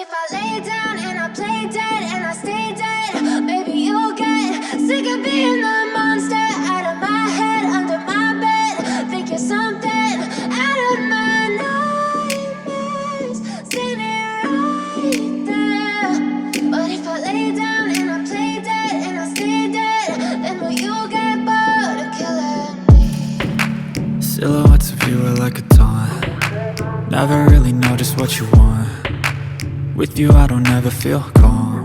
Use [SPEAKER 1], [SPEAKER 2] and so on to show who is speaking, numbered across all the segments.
[SPEAKER 1] if I lay down and I play dead and I stay dead? Maybe you'll get sick of being the monster out of my head, under my bed. Think you're something out of my nightmares, standing right there. But if I lay down and I play dead and I stay dead, then will you get bored of killing me?
[SPEAKER 2] Silhouettes of you are like a taunt. Never really know just what you want. With you I don't ever feel calm.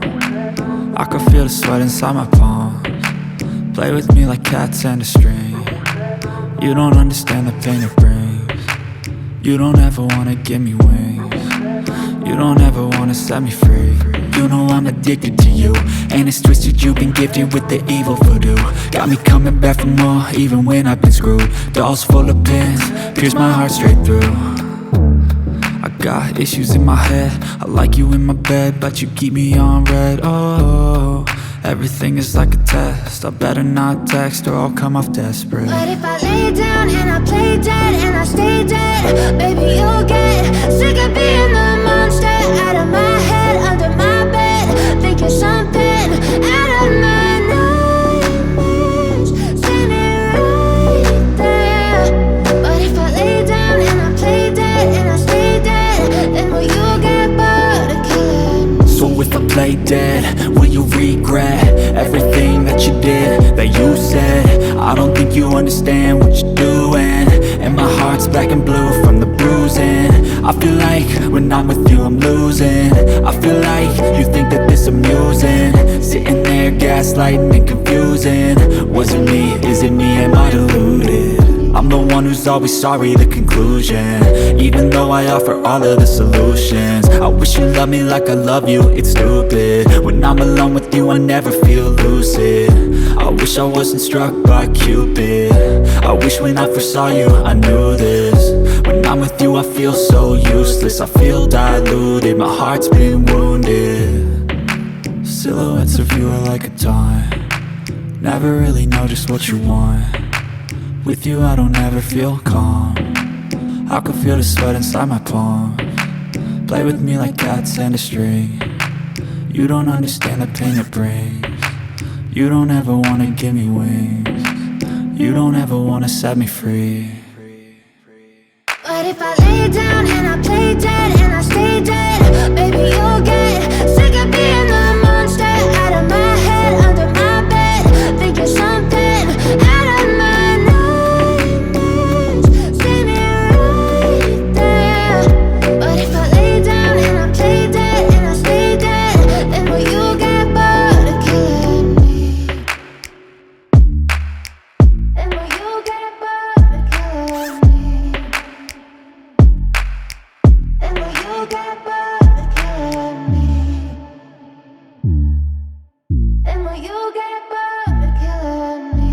[SPEAKER 2] I can feel the sweat inside my palms. Play with me like cats and a string. You don't understand the pain it brings. You don't ever wanna give me wings. You don't ever wanna set me free. You know I'm addicted to you, and it's twisted, you've been gifted with the evil voodoo. Got me coming back for more, even when I've been screwed. Dolls full of pins, pierce my heart straight through. I got issues in my head, I like you in my bed, but you keep me on red. Oh, everything is like a test. I better not text or I'll come off desperate.
[SPEAKER 1] But if I lay down and I play dead and I stay dead, baby you'll get sick of being the monster out of my head, under my bed. Think you're something out of my nightmares, standing right there. But if I lay down and I play dead and I stay dead, then will you get bored of killing me?
[SPEAKER 2] So if I play dead, will you regret everything that you did, that you said? I don't think you understand what you're doing, and my heart's black and blue from the bruising. I feel like when I'm with you I'm losing. I feel like you think that this amusing, sitting there gaslighting and confusing. Was it me? Is it me? Am I deluded? I'm the one who's always sorry, the conclusion, even though I offer all of the solutions. I wish you loved me like I love you, it's stupid. When I'm alone with you I never feel lucid. I wish I wasn't struck by Cupid. I wish when I first saw you I knew this. When I'm with you I feel so useless, I feel diluted, my heart's been wounded. Silhouettes of you are like a taunt. Never really know just what you want. With you I don't ever feel calm. I can feel the sweat inside my palms. Play with me like cats and a string. You don't understand the pain it brings. You don't ever wanna give me wings. You don't ever wanna set me free.
[SPEAKER 1] But if I lay down and I play dead and I stay dead, baby you'll get sick of being the monster out of my head, under my bed. Think you're something out of my nightmares, standing right there. But if I lay down and I play dead and I stay dead, then will you get bored of killing me? Then will you get bored of killing me? And will you get bored of killing me? And will you get bored of killing me?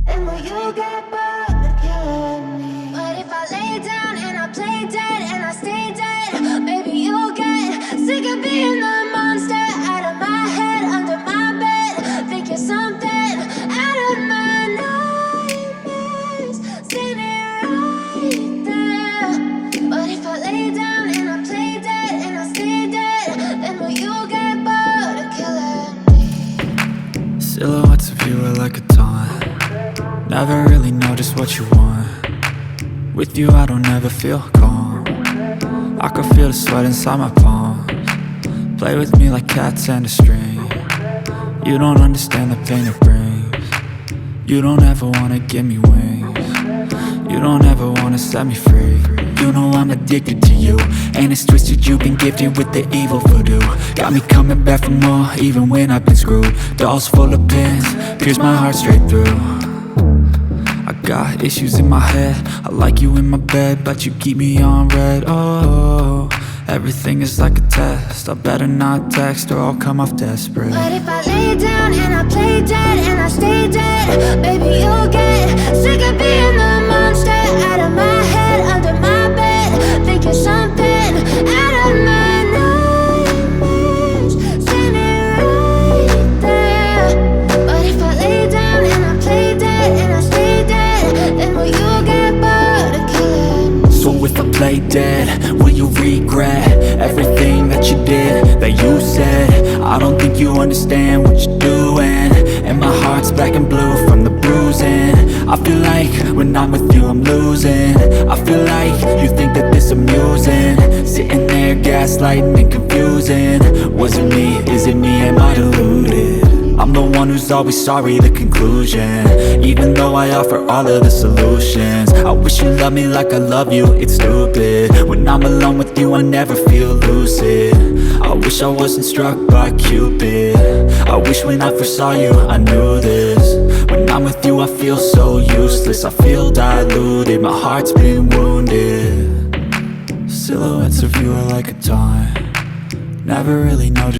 [SPEAKER 1] And will you get bored of killing me? But if I lay down and I play dead and I stay dead, maybe you'll get sick of being the monster out of my head, under my bed. Think you're something out of my nightmares, standing right there. But if I lay down and I play dead and I stay dead, then will you get bored of killing me?
[SPEAKER 2] Silhouettes of you are like a taunt. Never really know just what you want. With you I don't ever feel calm. I can feel the sweat inside my palms. Play with me like cats and a string. You don't understand the pain it brings. You don't ever wanna give me wings. You don't ever wanna set me free. You know I'm addicted to you, and it's twisted, you've been gifted with the evil voodoo. Got me coming back for more, even when I've been screwed. Dolls full of pins, pierce my heart straight through. I got issues in my head, I like you in my bed, but you keep me on red. Oh, everything is like a test. I better not text or I'll come off desperate.
[SPEAKER 1] But if I lay down and I play dead and I stay dead, baby you'll get sick of being the monster out of my head, under my bed. Think you're something out of my nightmares, standing right there. But if I lay down and I play dead and I stay dead, then will you get bored of killing me?
[SPEAKER 2] So if I play dead, will you you regret everything that you did, that you said. I don't think you understand what you're doing, and my heart's black and blue from the bruising. I feel like when I'm with you I'm losing. I feel like you think that this amusing, sitting there gaslighting and confusing. Was it me? Is it me? Am I deluded? I'm the one who's always sorry, the conclusion. Even though I offer all of the solutions, I wish you loved me like I love you, it's stupid. When I'm alone with you I never feel lucid. I wish I wasn't struck by Cupid. I wish when I first saw you I knew this. When I'm with you I feel so useless, I feel diluted, my heart's been wounded. Silhouettes of you are like a taunt, never really know